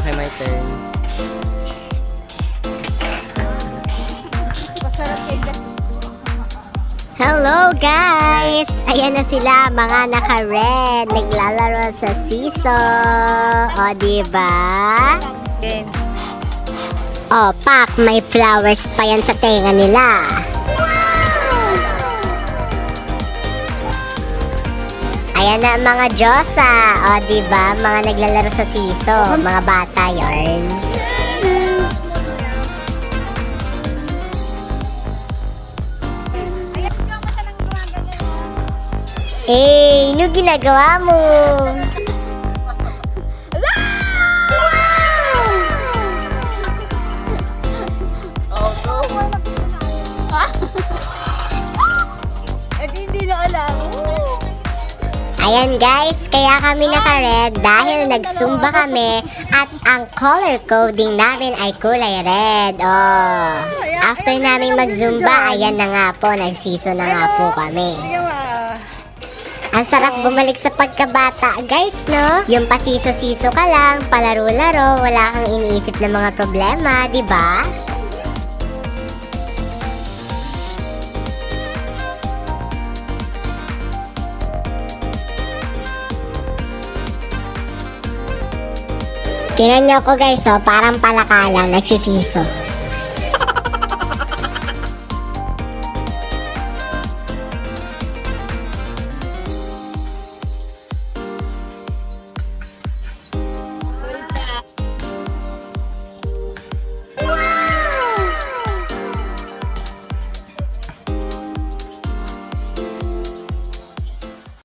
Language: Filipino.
Okay, my turn. Hello guys! Ayan na sila, mga naka-red. Naglalaro sa siso. O, diba? Game. O, pak, may flowers pa yan sa tenga nila. Ayan na mga Diyosa. O, diba? Mga naglalaro sa siso. Mga bata yarn. Eh, ano ginagawa mo? Oh, go. Eh, hindi na alam. Ayan guys, kaya kami naka-red dahil nagsumba kami at ang color coding namin ay kulay red. Oh, after namin mag-zumba, ayan na nga po, nagsiso na nga po kami. Ang sarap bumalik sa pagkabata guys, no? Yung pasiso-siso ka lang, palaro-laro, wala kang iniisip na mga problema, di ba? Tingnan nyo ko guys, oh, parang palaka lang nagsisiso.